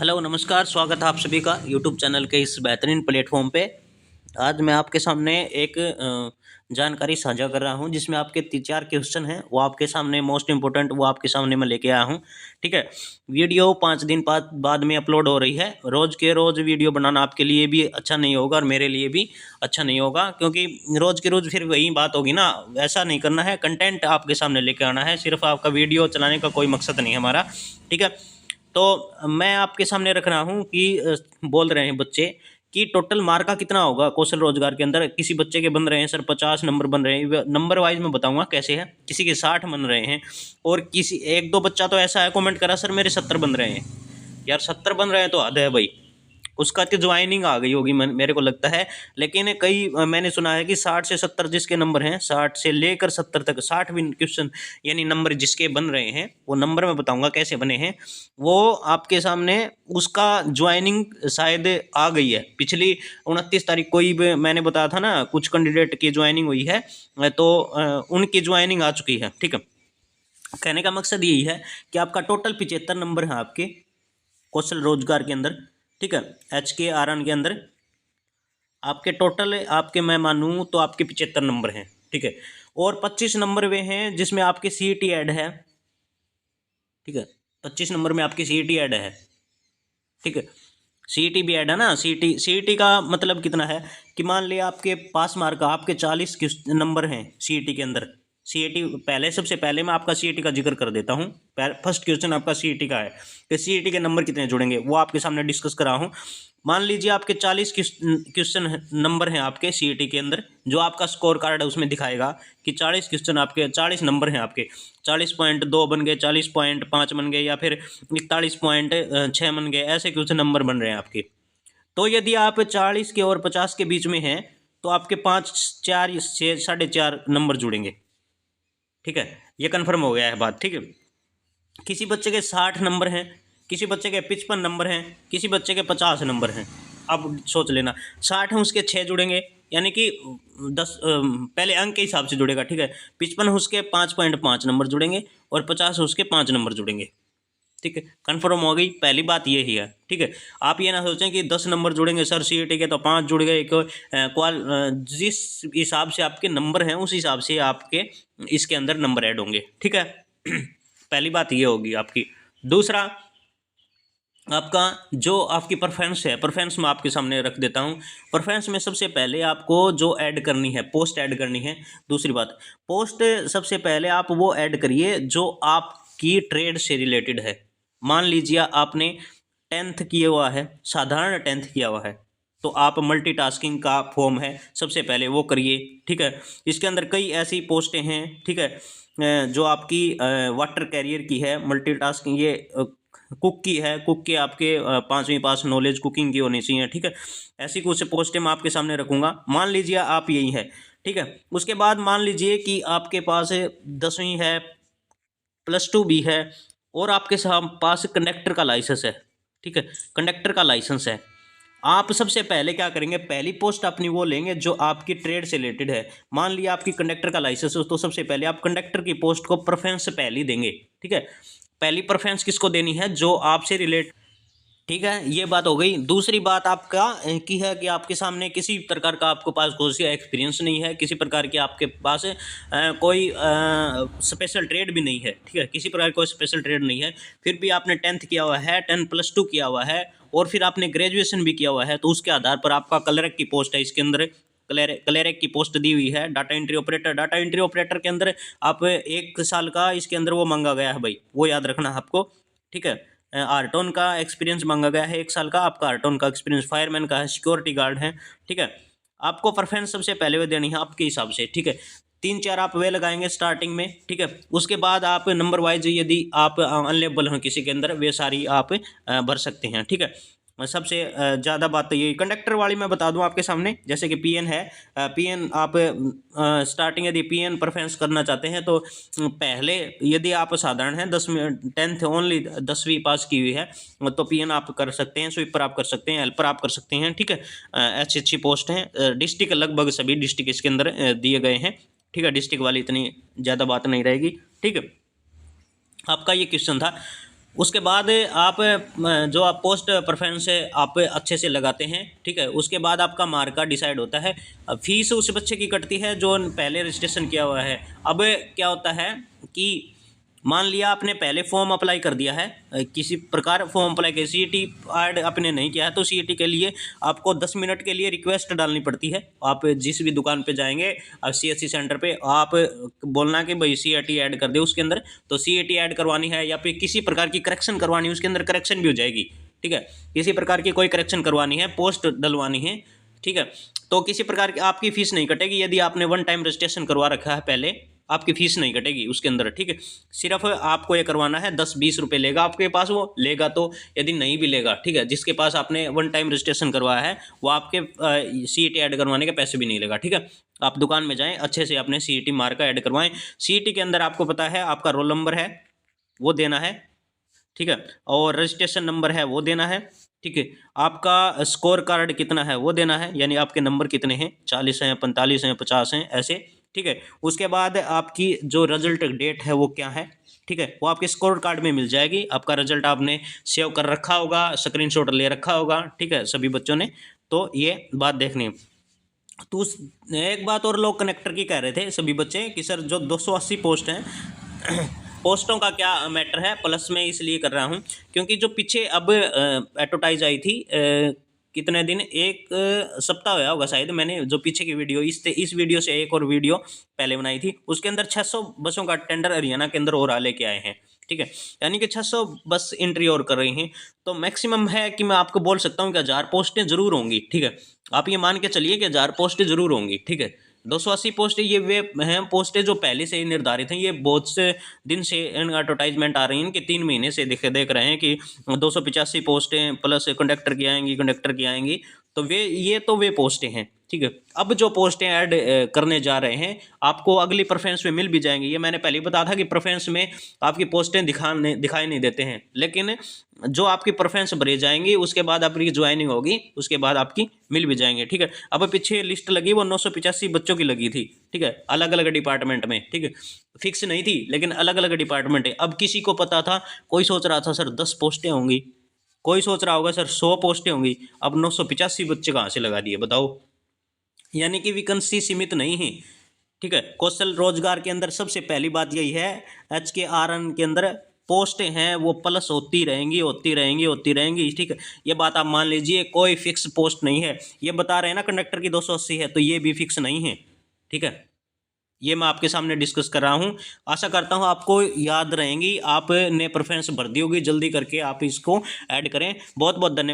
Hello नमस्कार, स्वागत है आप सभी का यूट्यूब चैनल के इस बेहतरीन प्लेटफॉर्म पे। आज मैं आपके सामने एक जानकारी साझा कर रहा हूं जिसमें आपके 3-4 क्वेश्चन हैं, वो आपके सामने मोस्ट इम्पोर्टेंट वो आपके सामने मैं लेके आया हूं। ठीक है। वीडियो 5 दिन बाद में अपलोड हो रही है। रोज़ के रोज़ वीडियो बनाना आपके लिए भी अच्छा नहीं होगा और मेरे लिए भी अच्छा नहीं होगा, क्योंकि रोज़ के रोज़ फिर वही बात होगी ना। ऐसा नहीं करना है, कंटेंट आपके सामने लेके आना है। सिर्फ आपका वीडियो चलाने का कोई मकसद नहीं है हमारा। ठीक है। तो मैं आपके सामने रख रहा हूँ कि बोल रहे हैं बच्चे कि टोटल मार्का कितना होगा कौशल रोजगार के अंदर। किसी बच्चे के बन रहे हैं सर 50 नंबर बन रहे हैं, नंबर वाइज मैं बताऊंगा कैसे है। किसी के 60 बन रहे हैं और किसी एक दो बच्चा तो ऐसा है कमेंट करा सर मेरे 70 बन रहे हैं। यार 70 बन रहे हैं तो हद है भाई। उसका तो ज्वाइनिंग आ गई होगी मेरे को लगता है। लेकिन कई मैंने सुना है कि 60 से 70 जिसके नंबर हैं, 60 से लेकर 70 तक 60 भी क्वेश्चन यानी नंबर जिसके बन रहे हैं, वो नंबर मैं बताऊंगा कैसे बने हैं। वो आपके सामने उसका ज्वाइनिंग शायद आ गई है। पिछली 29 तारीख को ही मैंने बताया था ना, कुछ कैंडिडेट की ज्वाइनिंग हुई है, तो उनकी ज्वाइनिंग आ चुकी है। ठीक है। कहने का मकसद यही है कि आपका टोटल 75 नंबर है आपके कौशल रोजगार के अंदर। ठीक है। HKRN के अंदर आपके टोटल आपके मैं मानूँ तो आपके 75 नंबर हैं। ठीक है। और 25 नंबर वे हैं जिसमें आपके CET ऐड है। ठीक है। 25 नंबर में आपकी CET ऐड है। ठीक है। CET भी ऐड है ना। CET का मतलब कितना है कि मान लिया आपके पास मार्क आपके 40 नंबर हैं CET के अंदर। CET पहले सबसे पहले मैं आपका CET का जिक्र कर देता हूँ। फर्स्ट क्वेश्चन आपका CET का है कि CET के नंबर कितने जुड़ेंगे, वो आपके सामने डिस्कस करा हूँ। मान लीजिए आपके 40 क्वेश्चन नंबर हैं आपके CET के अंदर, जो आपका स्कोर कार्ड है उसमें दिखाएगा कि 40 क्वेश्चन आपके 40 नंबर हैं आपके। 40.2 बन गए, 40.5 बन गए, या फिर 41.6 बन गए, ऐसे कुछ नंबर बन रहे हैं आपके। तो यदि आप 40 के और 50 के बीच में हैं तो आपके 5, 4 से 4.5 नंबर जुड़ेंगे। ठीक है। ये कन्फर्म हो गया है बात। ठीक है। किसी बच्चे के 60 नंबर हैं, किसी बच्चे के 55 नंबर हैं, किसी बच्चे के 50 नंबर हैं। अब सोच लेना, 60 हैं उसके 6 जुड़ेंगे, यानी कि 10 पहले अंक के हिसाब से जुड़ेगा। ठीक है। 55 उसके 5.5 नंबर जुड़ेंगे और 50 उसके 5 नंबर जुड़ेंगे। ठीक है। कन्फर्म हो गई। पहली बात ये ही है। ठीक है। आप ये ना सोचें कि 10 नंबर जुड़ेंगे सर CET के तो 5 जुड़ गए। जिस हिसाब से आपके नंबर हैं उस हिसाब से आपके इसके अंदर नंबर ऐड होंगे। ठीक है। पहली बात ये होगी आपकी। दूसरा, आपका जो आपकी प्रेफरेंस है, प्रेफरेंस मैं आपके सामने रख देता हूँ। प्रेफरेंस में सबसे पहले आपको जो ऐड करनी है, पोस्ट ऐड करनी है। दूसरी बात, पोस्ट सबसे पहले आप वो ऐड करिए जो आपकी ट्रेड से रिलेटेड है। मान लीजिए आपने 10th किया हुआ है, साधारण 10th किया हुआ है, तो आप मल्टीटास्किंग का फॉर्म है सबसे पहले वो करिए। ठीक है। इसके अंदर कई ऐसी पोस्टें हैं। ठीक है। जो आपकी वाटर कैरियर की है, मल्टीटास्किंग, ये कुक की है। कुक के आपके 5वीं पास नॉलेज कुकिंग की होनी चाहिए। ठीक है। ऐसी कुछ पोस्टें मैं आपके सामने रखूँगा। मान लीजिए आप यही है। ठीक है। उसके बाद मान लीजिए कि आपके पास 10वीं है, +2 भी है, और आपके पास कंडक्टर का लाइसेंस है। ठीक है। कंडक्टर का लाइसेंस है। आप सबसे पहले क्या करेंगे, पहली पोस्ट अपनी वो लेंगे जो आपकी ट्रेड से रिलेटेड है। मान लिया आपकी कंडक्टर का लाइसेंस है, तो सबसे पहले आप कंडक्टर की पोस्ट को प्रेफरेंस पहली देंगे। ठीक है। पहली प्रेफरेंस किसको देनी है, जो आपसे रिलेट। ठीक है। ये बात हो गई। दूसरी बात आपका की है कि आपके सामने किसी प्रकार का आपके पास कोई सी एक्सपीरियंस नहीं है, किसी प्रकार की आपके पास कोई स्पेशल ट्रेड भी नहीं है। ठीक है। किसी प्रकार कोई स्पेशल ट्रेड नहीं है, फिर भी आपने 10th किया हुआ है, 10+2 किया हुआ है, और फिर आपने ग्रेजुएशन भी किया हुआ है, तो उसके आधार पर आपका क्लर्क की पोस्ट है। इसके अंदर क्लर्क की पोस्ट दी हुई है। Data entry operator, data entry operator के अंदर आप 1 साल का इसके अंदर वो मांगा गया है भाई, वो याद रखना है आपको। ठीक है। आर्टोन का एक्सपीरियंस मांगा गया है 1 साल का आपका, आर्टोन का एक्सपीरियंस। फायरमैन का है, सिक्योरिटी गार्ड है। ठीक है। आपको प्रेफरेंस सबसे पहले वे देनी है आपके हिसाब से। ठीक है। 3-4 आप वे लगाएंगे स्टार्टिंग में। ठीक है। उसके बाद आप नंबर वाइज यदि आप अनलेबल हैं किसी के अंदर, वे सारी आप भर सकते हैं। ठीक है। सबसे ज़्यादा बात तो यही कंडक्टर वाली मैं बता दूं आपके सामने, जैसे कि PN है। PN आप स्टार्टिंग यदि PN प्रेफरेंस करना चाहते हैं तो पहले यदि आप साधारण हैं, 10th ओनली 10वीं पास की हुई है, तो PN आप कर सकते हैं, स्वीपर आप कर सकते हैं, हेल्पर आप कर सकते हैं। ठीक है। अच्छी पोस्ट हैं। डिस्ट्रिक्ट लगभग सभी डिस्ट्रिक्ट इसके अंदर दिए गए हैं। ठीक है। डिस्ट्रिक्ट वाली इतनी ज़्यादा बात नहीं रहेगी। ठीक है। आपका ये क्वेश्चन था। उसके बाद आप जो आप पोस्ट प्रेफरेंस है आप अच्छे से लगाते हैं, ठीक है। उसके बाद आपका मार्क का डिसाइड होता है। अब फीस उस बच्चे की कटती है जो पहले रजिस्ट्रेशन किया हुआ है। अब क्या होता है कि मान लिया आपने पहले फॉर्म अप्लाई कर दिया है, किसी प्रकार फॉर्म अप्लाई किया, सीईटी ऐड आपने नहीं किया है, तो सीईटी के लिए आपको 10 मिनट के लिए रिक्वेस्ट डालनी पड़ती है। आप जिस भी दुकान पे जाएंगे, सीएससी सेंटर पे, आप बोलना कि भाई सीईटी ऐड कर दे उसके अंदर, तो सीईटी ऐड करवानी है या फिर किसी प्रकार की करेक्शन करवानी है, उसके अंदर करेक्शन भी हो जाएगी, ठीक है। किसी प्रकार की कोई करेक्शन करवानी है, पोस्ट डलवानी है, ठीक है, तो किसी प्रकार की आपकी फीस नहीं कटेगी। यदि आपने वन टाइम रजिस्ट्रेशन करवा रखा है पहले, आपकी फीस नहीं कटेगी उसके अंदर, ठीक है। सिर्फ आपको ये करवाना है, 10-20 रुपये लेगा आपके पास, वो लेगा तो, यदि नहीं भी लेगा, ठीक है, जिसके पास आपने वन टाइम रजिस्ट्रेशन करवाया है वो आपके सीईटी ऐड करवाने के पैसे भी नहीं लेगा, ठीक है। आप दुकान में जाएं, अच्छे से अपने सीईटी मार्क का ऐड करवाएं। सीईटी के अंदर आपको पता है आपका रोल नंबर है वो देना है, ठीक है, और रजिस्ट्रेशन नंबर है वो देना है, ठीक है। आपका स्कोर कार्ड कितना है वो देना है, यानी आपके नंबर कितने हैं, 40 हैं, 45 हैं, 50 हैं, ऐसे, ठीक है। उसके बाद आपकी जो रिजल्ट डेट है वो क्या है, ठीक है, वो आपके स्कोर कार्ड में मिल जाएगी। आपका रिजल्ट आपने सेव कर रखा होगा, स्क्रीनशॉट ले रखा होगा, ठीक है, सभी बच्चों ने, तो ये बात देखनी है। तो एक बात और लोग कनेक्टर की कह रहे थे सभी बच्चे कि सर जो 280 पोस्ट हैं पोस्टों का क्या मैटर है, प्लस में इसलिए कर रहा हूँ क्योंकि जो पीछे अब एडवर्टाइज आई थी, कितने दिन, एक सप्ताह होया होगा शायद, मैंने जो पीछे की वीडियो, इस वीडियो से एक और वीडियो पहले बनाई थी, उसके अंदर 600 बसों का टेंडर हरियाणा के अंदर और लेके आए हैं, ठीक है, यानी कि 600 बस एंट्री और कर रही हैं। तो मैक्सिमम है कि मैं आपको बोल सकता हूँ कि 1000 पोस्टें जरूर होंगी, ठीक है। आप ये मान के चलिए कि 1000 पोस्टें जरूर होंगी, ठीक है। 280 पोस्टें ये वे हैं पोस्टें जो पहले से ही निर्धारित हैं। ये बहुत से दिन से एडवर्टाइजमेंट आ रही हैं कि 3 महीने से देख रहे हैं कि 285 पोस्टें प्लस कंडक्टर की आएंगी, कंडक्टर की आएंगी, तो वे पोस्टें हैं, ठीक है। अब जो पोस्टें ऐड करने जा रहे हैं आपको अगली प्रेफरेंस में मिल भी जाएंगी। ये मैंने पहले ही बताया था कि प्रेफरेंस में आपकी पोस्टें दिखाई नहीं देते हैं, लेकिन जो आपकी प्रेफरेंस भरी जाएंगी उसके बाद आपकी ज्वाइनिंग होगी, उसके बाद आपकी मिल भी जाएंगे, ठीक है। अब पीछे लिस्ट लगी वो 985 बच्चों की लगी थी, ठीक है, अलग अलग डिपार्टमेंट में, ठीक है, फिक्स नहीं थी लेकिन अलग अलग डिपार्टमेंट है। अब किसी को पता था, कोई सोच रहा था सर 10 पोस्टें होंगी, कोई सोच रहा होगा सर 100 पोस्टें होंगी, अब 985 बच्चे कहाँ से लगा दिए बताओ। यानी कि वैकेंसी सीमित नहीं है, ठीक है। कौशल रोजगार के अंदर सबसे पहली बात यही है, HKRN के अंदर पोस्टें हैं वो प्लस होती रहेंगी, होती रहेंगी, होती रहेंगी, ठीक है। ये बात आप मान लीजिए, कोई फिक्स पोस्ट नहीं है। ये बता रहे हैं ना कंडक्टर की 280 है, तो ये भी फिक्स नहीं है, ठीक है। ये मैं आपके सामने डिस्कस कर रहा हूँ। आशा करता हूँ आपको याद रहेंगी, आपने प्रेफरेंस भर दी होगी, जल्दी करके आप इसको ऐड करें। बहुत बहुत धन्यवाद।